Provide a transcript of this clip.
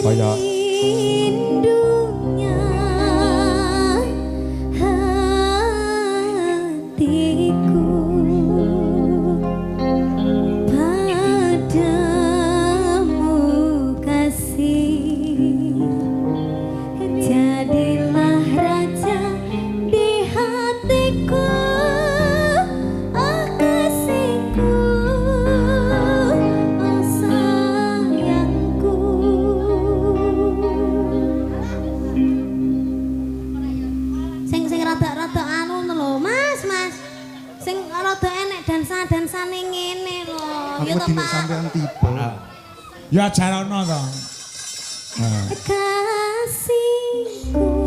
kaya rindunya hatiku padamu kasih, jadilah raja di hatiku. Rada-rada anu lho Mas, sing rada enek dansa-dansane ngene lho. Ya to Pak. Sampean tiba. ya jarana to. Kasihku